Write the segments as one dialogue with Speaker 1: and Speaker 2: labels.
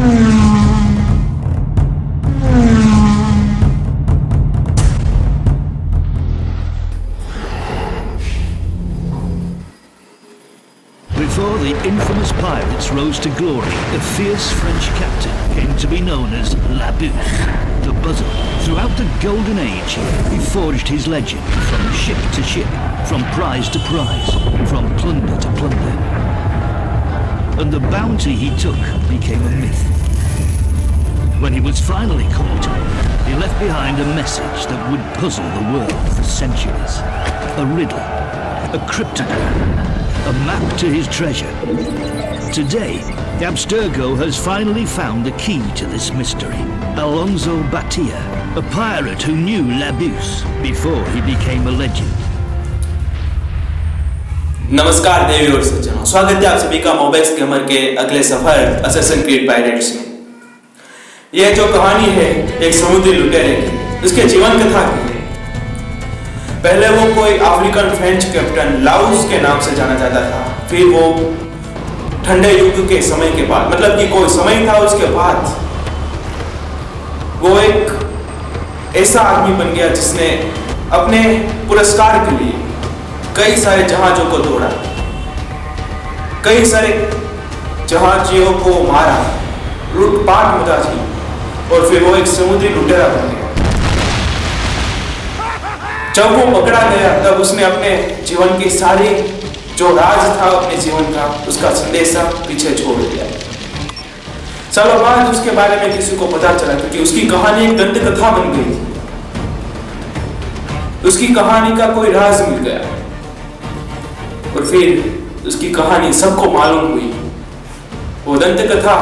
Speaker 1: Before the infamous pirates rose to glory, the fierce French captain came to be known as La Buse, the Buzzer. Throughout the Golden Age, he forged his legend from ship to ship, from prize to prize, from plunder to plunder. And the bounty he took became a myth. When he was finally caught, he left behind a message that would puzzle the world for centuries. A riddle, a cryptogram, a map to his treasure. Today, Abstergo has finally found the key to this mystery. Alonso Batia, a pirate who knew La Buse before he became a legend.
Speaker 2: नमस्कार देवी और सज्जनों, स्वागत है आप सभी का मोबेक्स gamer के अगले सफर असैसिन क्रीड पायरेट्स में। यह जो कहानी है एक समुद्री लुटेरे की, उसके जीवन कथा की है। पहले वो कोई अफ्रीकन फ्रेंच कैप्टन लाउस के नाम से जाना जाता था। फिर वो ठंडे युद्ध के समय के बाद, मतलब कि कोई समय था उसके बाद, वो एक ऐसा आदमी बन गया जिसने अपने पुरस्कार के लिए कई सारे जहाजों को तोड़ा, कई सारे जहाजियों को मारा, लूटपाट मचा दी, और फिर वो एक समुद्री लुटेरा बन गया। जब वो पकड़ा गया तब उसने अपने जीवन की सारी जो राज था अपने जीवन का, उसका संदेशा पीछे छोड़ दिया। सालों बाद उसके बारे में किसी को पता चला क्योंकि उसकी कहानी एक दंत कथा बन गई थी। उसकी कहानी का कोई राज मिल गया और फिर उसकी कहानी सबको मालूम हुई। वो दंत कथा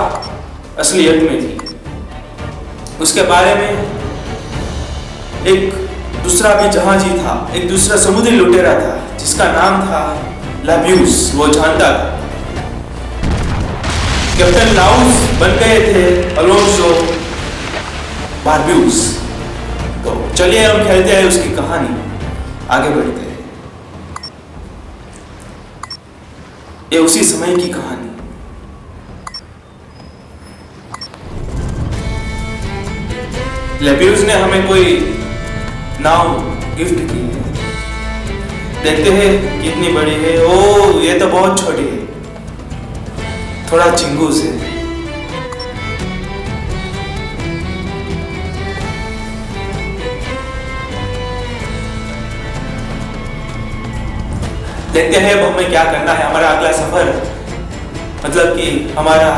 Speaker 2: असलियत में थी। उसके बारे में एक दूसरा भी जहाजी था, एक दूसरा समुद्री लुटेरा था जिसका नाम था ला ब्यूस। वो जानता था। कैप्टन लाउस बन गए थे अलोंसो बारब्यूस। तो चलिए हम खेलते हैं उसकी कहानी, आगे बढ़ते हैं। ये उसी समय की कहानी। लेब्यूज ने हमें कोई नाव गिफ्ट की है। देखते हैं कितनी बड़ी है। ओ, ये तो बहुत छोटी है, थोड़ा चिंगूस है। देखते हैं अब हमें क्या करना है, हमारा अगला सफर, मतलब कि हमारा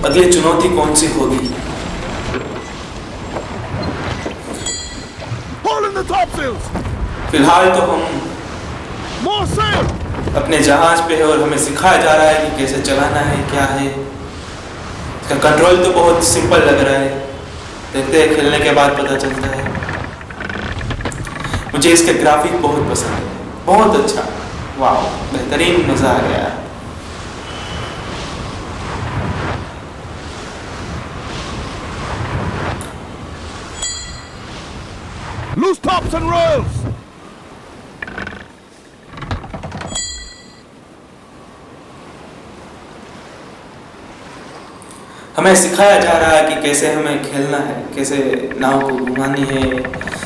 Speaker 2: अगली चुनौती कौन सी होगी। फिलहाल तो हम अपने जहाज पे है और हमें सिखाया जा रहा है कि कैसे चलाना है, क्या है। इसका कंट्रोल तो बहुत सिंपल लग रहा है, देखते हैं खेलने के बाद पता चलता है। मुझे इसके ग्राफिक बहुत पसंद है, बहुत अच्छा, वाह, बेहतरीन, मजा आ गया।
Speaker 3: Loose tops and rolls!
Speaker 2: हमें सिखाया जा रहा है कि कैसे हमें खेलना है, कैसे नाव को घुमानी है।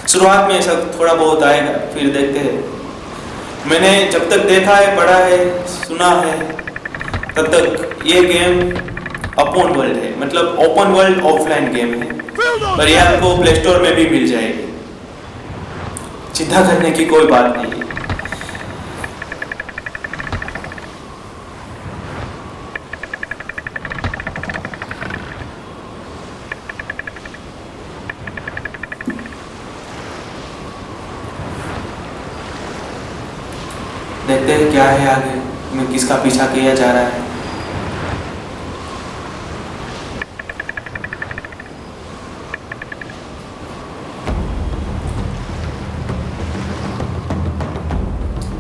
Speaker 2: शुरुआत में ऐसा थोड़ा बहुत आएगा, फिर देखते हैं। मैंने जब तक देखा है, पढ़ा है, सुना है, तब तक ये गेम ओपन वर्ल्ड है, मतलब ओपन वर्ल्ड ऑफलाइन गेम है। पर ये आपको प्ले स्टोर में भी मिल जाएगी, चिंता करने की कोई बात नहीं है। देखते हैं क्या है आगे, में किसका पीछा किया जा रहा है।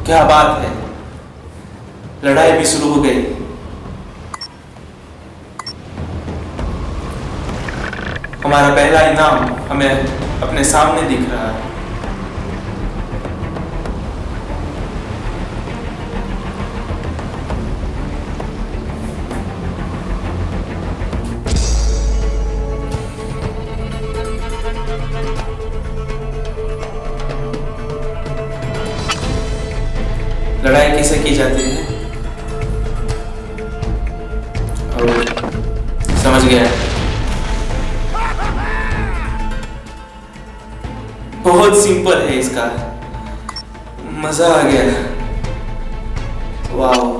Speaker 2: क्या बात है, लड़ाई भी शुरू हो गई। हमारा पहला इनाम हमें अपने सामने दिख रहा है। कैसे की जाती है? ओह, समझ गया। बहुत सिंपल है इसका, मजा आ गया। वाओ,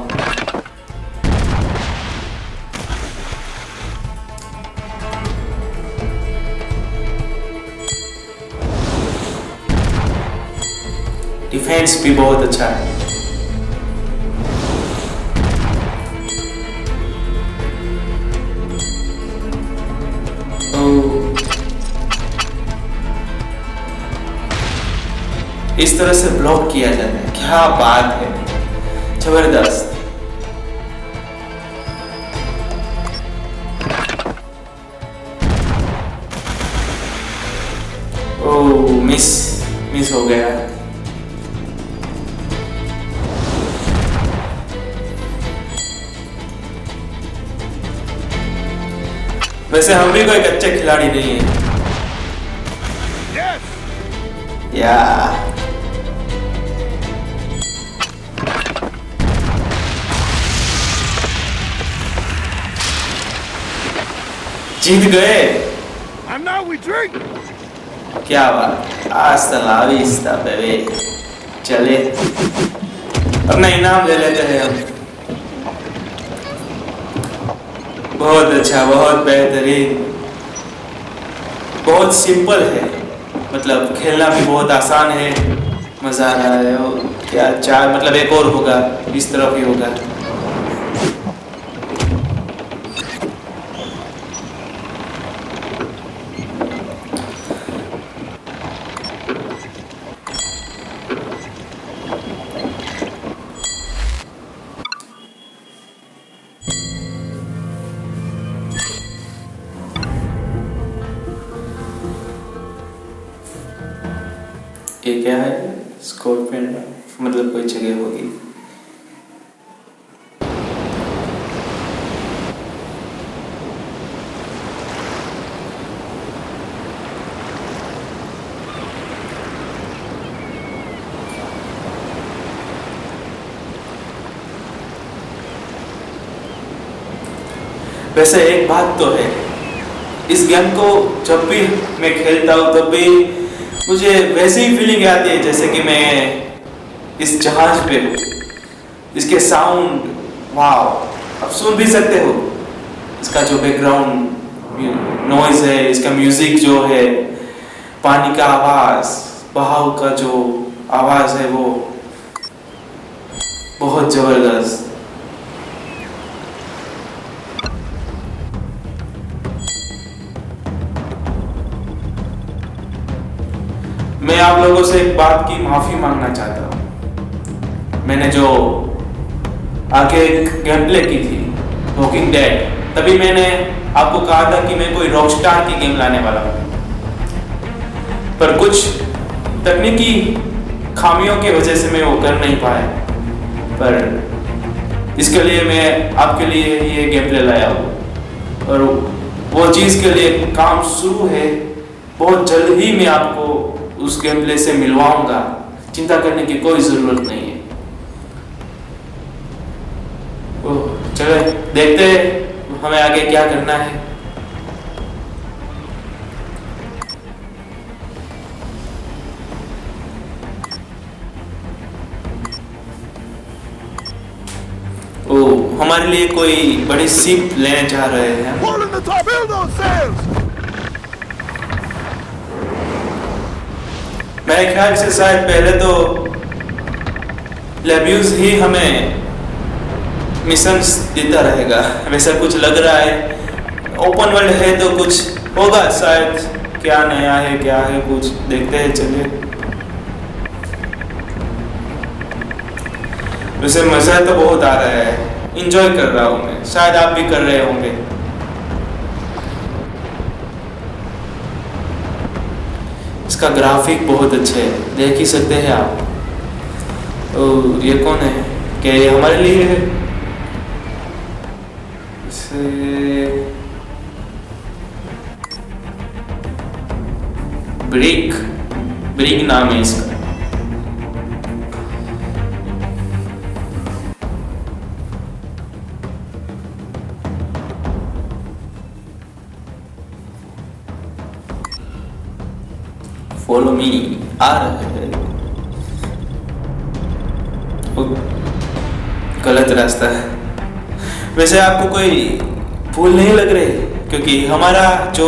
Speaker 2: डिफेंस भी बहुत अच्छा है। इस तरह से ब्लॉक किया जाता है, क्या बात है, जबरदस्त। ओह, मिस हो गया। वैसे हम भी कोई अच्छे खिलाड़ी नहीं है। या जीत गए।
Speaker 3: And now we drink.
Speaker 2: क्या बात, hasta la vista बेबी। चले अपना इनाम ले लेते हैं हम। बहुत अच्छा, बहुत बेहतरीन, बहुत सिंपल है, मतलब खेलना भी बहुत आसान है, मजा आ रहा है। और क्या चार मतलब एक और होगा, इस तरफ ही होगा। ये क्या है? स्कॉर्पियन, मतलब कोई जगह होगी। वैसे एक बात तो है, इस गेम को जब भी मैं खेलता हूँ तब भी मुझे वैसी ही फीलिंग आती है जैसे कि मैं इस जहाज पे हूँ। इसके साउंड, वाओ, आप सुन भी सकते हो। इसका जो बैकग्राउंड नॉइज है, इसका म्यूजिक जो है, पानी का आवाज, बहाव का जो आवाज है, वो बहुत जबरदस्त। मैं आप लोगों से एक बात की माफी मांगना चाहता हूँ। मैंने जो आगे गेम प्ले की थी वॉकिंग डेड, तभी मैंने आपको कहा था कि मैं कोई रॉकस्टार की गेम लाने वाला हूँ, पर कुछ तकनीकी खामियों की वजह से मैं वो कर नहीं पाया। पर इसके लिए मैं आपके लिए ये गेम प्ले लाया हूँ और वो चीज़ के लिए काम शुरू है। बहुत जल्द ही मैं आपको उस गेम प्ले से मिलवाऊंगा, चिंता करने की कोई जरूरत नहीं है। ओह, चलो देखते हैं हमें आगे क्या करना है। ओह, हमारे लिए कोई बड़ी शिप लेने जा रहे हैं।
Speaker 3: Pull in the top, build those sails.
Speaker 2: मेरे ख्याल से शायद पहले तो लेब्यूज ही हमें मिशंस देता रहेगा, वैसा कुछ लग रहा है। ओपन वर्ल्ड है तो कुछ होगा शायद, क्या नया है क्या है कुछ देखते हैं। चलिए, वैसे मजा तो बहुत आ रहा है, इंजॉय कर रहा हूँ मैं, शायद आप भी कर रहे होंगे। इसका ग्राफिक बहुत अच्छे है, देख ही सकते हैं आप। ये कौन है? क्या ये हमारे लिए है? ब्रिक नाम है इसका। फॉलो मी, आ रहे हैं। वो गलत रास्ता है। वैसे आपको कोई भूल नहीं लग रही, क्योंकि हमारा जो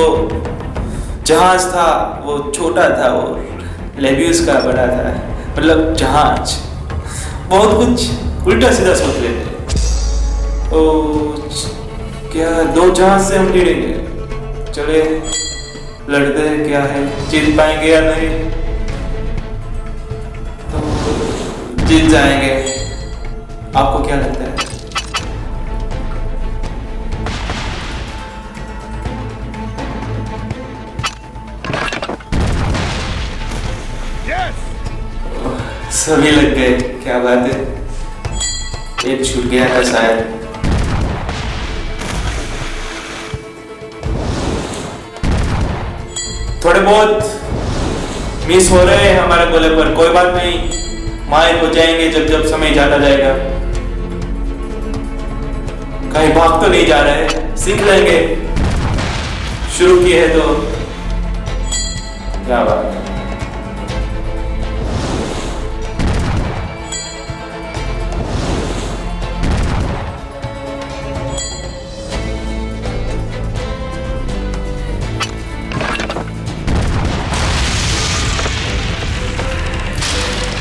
Speaker 2: जहाज था वो छोटा था और लेबियस का बड़ा था। मतलब जहाज बहुत कुछ उल्टा सीधा सोच रहे थे। तो क्या 2 जहाज से हम भिड़ेंगे? चले लड़ते हैं, क्या है, जीत पाएंगे या नहीं? तो जीत जाएंगे। आपको क्या लगता है?
Speaker 3: Yes!
Speaker 2: सभी लग गए, क्या बात है। एक छूट गया था शायद। थोड़े बहुत मिस हो रहे हैं हमारे गोले पर, कोई बात नहीं, माहिर हो जाएंगे जब जब समय जाता जाएगा। कहीं भाग तो नहीं जा रहे, सीख लेंगे। शुरू किए है तो क्या बात है।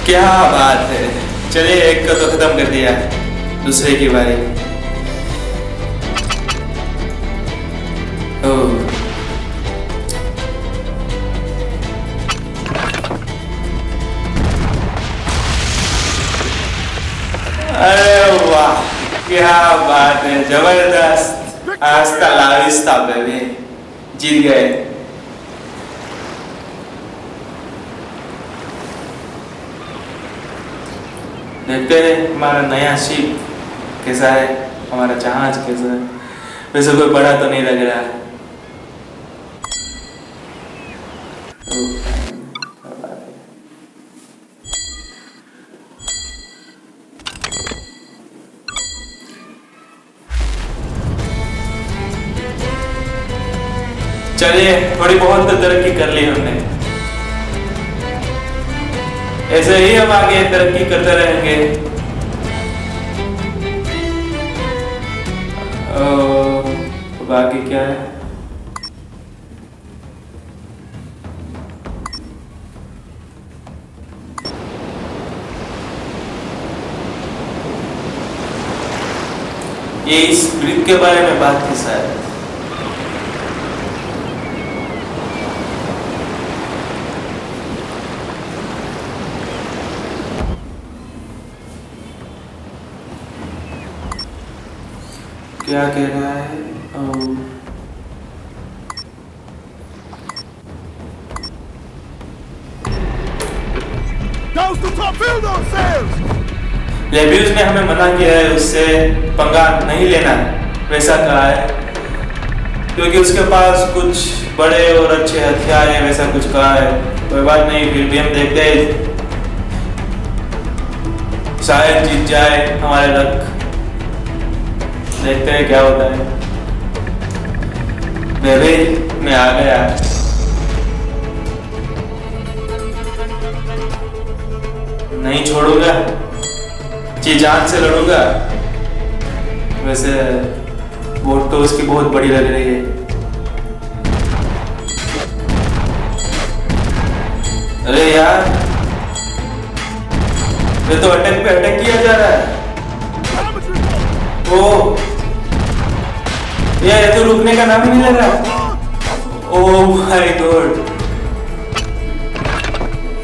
Speaker 2: क्या बात है। चलिए, एक को तो खत्म कर दिया, दूसरे की बारी। ओह, अरे वाह, क्या बात है, जबरदस्त। आस्ता लाविस्ता बेबी, जीत गए। देखते हैं हमारा नया शिप कैसा है, हमारा जहाज कैसा है। वैसे कोई बड़ा तो नहीं लग रहा। चलिए, थोड़ी बहुत तो तरक्की कर ली हमने। ऐसे ही हम आगे तरक्की करते रहेंगे। बाकी क्या है? ये इस ब्रिज के बारे में बात थी शायद। क्या कह रहा है?
Speaker 3: Those to top, build those sails!
Speaker 2: लेबियस ने हमें मना किया है, उससे पंगा नहीं लेना, वैसा कहा है, क्योंकि उसके पास कुछ बड़े और अच्छे हथियार है, वैसा कुछ कहा है। कोई बात नहीं, फिर भी हम देखते हैं, शायद जीत जाए हमारे लक। देखते हैं क्या होता है। बेबी, मैं आ गया। नहीं छोड़ूंगा, जी जान से लड़ूंगा। वैसे बोट तो उसकी बहुत बड़ी लग रही है। अरे यार, ये तो अटैक पे अटैक किया जा रहा है। ओ, ये तो रुकने का नाम ही नहीं ले रहा। ओह माय गॉड,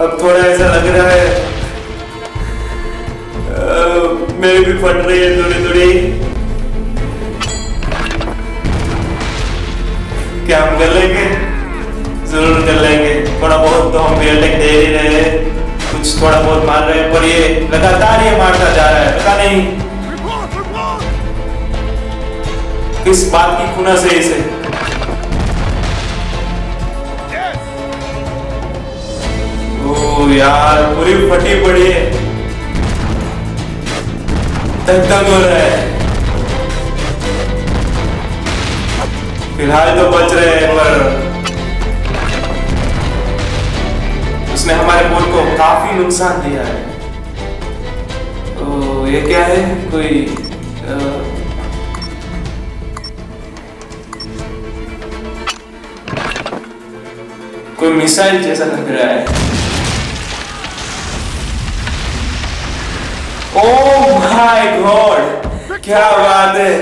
Speaker 2: अब थोड़ा ऐसा लग रहा है मेरी भी फट रही है थोड़ी थोड़ी। क्या हम कर लेंगे? जरूर कर लेंगे। थोड़ा बहुत तो हम भी अटैक दे ही रहे हैं, कुछ थोड़ा बहुत मार रहे हैं, पर ये लगातार ये मारता जा रहा है। पता नहीं किस बात की खुना से इसे। ओ यार, पूरी फटी पड़ी है, धक हो रहा है। फिलहाल तो बच रहे हैं, पर उसने हमारे बोट को काफी नुकसान दिया है। तो ये क्या है, कोई कोई मिसाइल जैसा लग रहा है। ओह माय गॉड, क्या बात है,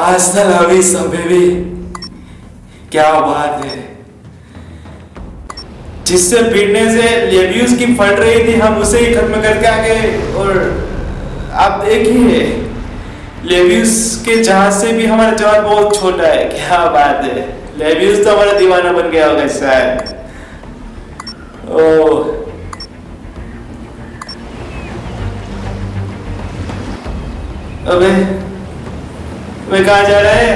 Speaker 2: आज तक अभी सब भी, क्या बात है। जिससे भिड़ने से लेबियस की फट रही थी, हम उसे ही खत्म करके आ गए। और आप देखिए, लेबियस के जहाज से भी हमारा जहाज बहुत छोटा है। क्या बात है, लेबियस तो हमारा दीवाना बन गया होगा शायद। ओह, अबे वे कहाँ जा रहा है?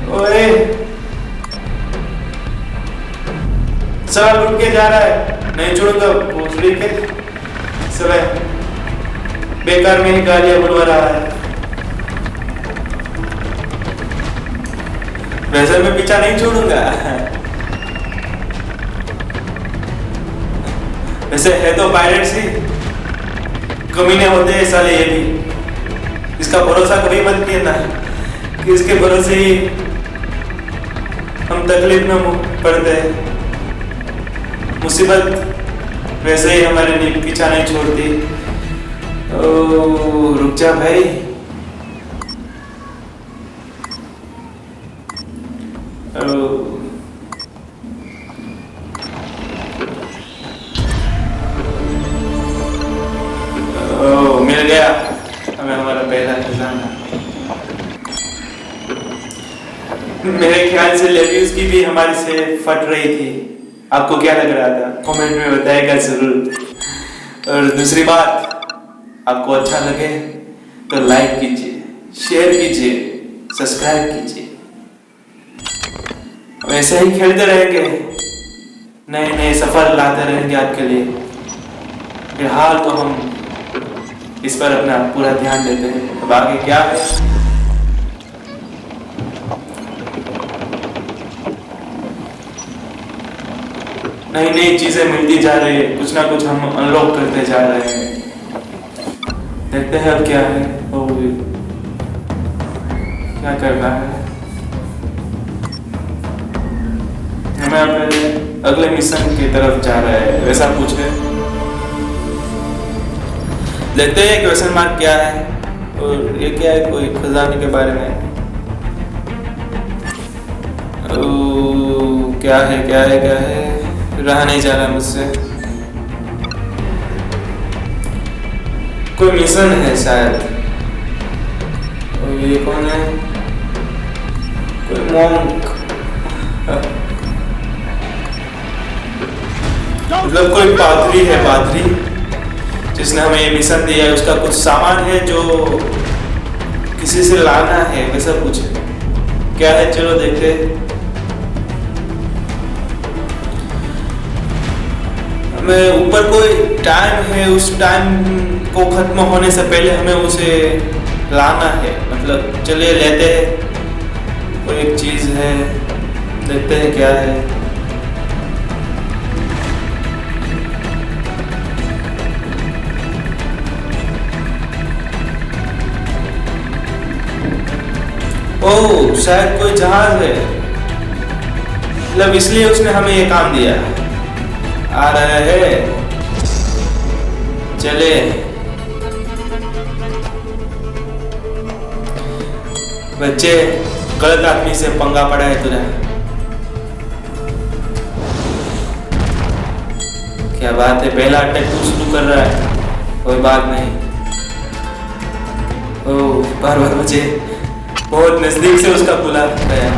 Speaker 2: ओए, साला लुट के जा रहा है, नहीं छोड़ूंगा भोसड़ी के समय, बेकार में ही गालियां बुलवा रहा है। वैसे मैं पीछा नहीं छोड़ूंगा। वैसे है तो पायरेट्स ही, कमीने होते हैं साले ये भी। इसका भरोसा कभी मत करना कि इसके भरोसे ही हम तकलीफ में पड़ते हैं। मुसीबत वैसे ही हमारे पीछा नहीं छोड़ती। ओ रुक जा भाई, मिल गया हमें हमारा पहला खजाना। मेरे ख्याल से लेबियस की भी हमारे से फट रही थी। आपको क्या लग रहा था, कमेंट में बताएगा जरूर। और दूसरी बात, आपको अच्छा लगे तो लाइक कीजिए, शेयर कीजिए, सब्सक्राइब कीजिए। वैसे ही खेलते रहेंगे, नए नए सफर लाते रहेंगे आपके लिए। फिलहाल तो हम इस पर अपना पूरा ध्यान देते हैं। अब आगे क्या है, नई नई चीजें मिलती जा रही है, कुछ ना कुछ हम अनलॉक करते जा रहे हैं। देखते हैं अब क्या है, क्या करना है। हमें अपने अगले मिशन की तरफ जा रहे हैं, वैसा कुछ है। देखते हैं क्वेश्चन मार्क क्या है, और ये क्या है, कोई खजाने के बारे में। क्या है क्या है क्या है, रहा नहीं जा रहा मुझसे। कोई मिशन है शायद। और ये कौन है, कोई मॉन्क, मतलब कोई पादरी है, पादरी जिसने हमें ये मिशन दिया है। उसका कुछ सामान है जो किसी से लाना है, वैसा कुछ है। क्या है, चलो देखते हैं। हमें ऊपर कोई टाइम है, उस टाइम को खत्म होने से पहले हमें उसे लाना है। मतलब चलिए लेते हैं। कोई एक चीज है, देखते हैं क्या है। ओह, शायद कोई जहाज है, मतलब इसलिए उसने हमें ये काम दिया। आ रहे हैं, चले। बच्चे, गलत आदमी से पंगा पड़ा है तुझे। क्या बात है, पहला अटैक तू शुरू कर रहा है, कोई बात नहीं। ओह, बार बार बचे, बहुत नजदीक से उसका बुला गया।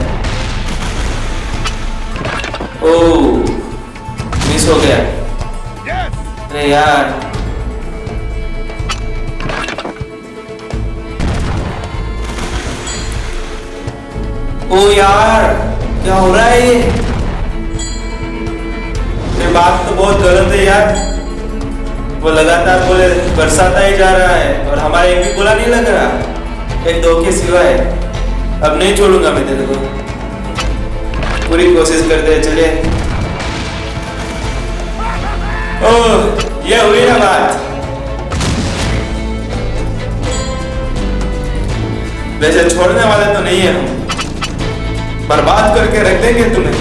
Speaker 2: ओह, मिस हो गया। अरे यार, ओ यार, क्या हो रहा है ये बात तो बहुत गलत है यार। वो लगातार बोले बरसाता ही जा रहा है, और हमारा एक भी बोला नहीं लग रहा, एक दो के सिवाय। अब नहीं छोड़ूंगा मैं तेरे को। पूरी कोशिश करते हैं। चलिए, ओह ये हुई ना बात। वैसे छोड़ने वाले तो नहीं है हम, बर्बाद करके रख देंगे तुम्हें।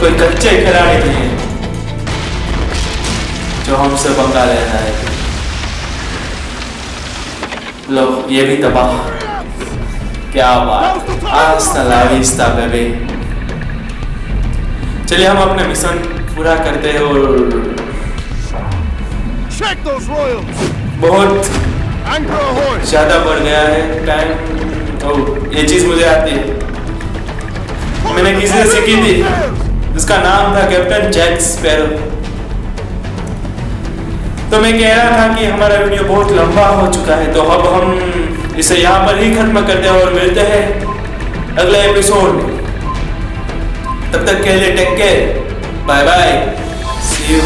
Speaker 2: कोई कच्चे खिलाड़ी नहीं है जो हमसे पंगा ले रहा है। लो ये भी तबाह। क्या बात, आस्ता ला विस्ता बेबी। चलिए हम अपना मिशन पूरा करते हैं। और
Speaker 3: Check those royals.
Speaker 2: बहुत
Speaker 3: Anchor ahoy.
Speaker 2: ज्यादा बढ़ गया है टाइम। तो ये चीज मुझे आती है, मैंने किसी से सीखी थी, जिसका नाम था कैप्टन जैक स्पैरो। तो मैं कह रहा था कि हमारा वीडियो बहुत लंबा हो चुका है, तो अब हम इसे यहाँ पर ही खत्म करते हैं और मिलते हैं अगले एपिसोड में। तब तक के लिए take care, bye bye, see you.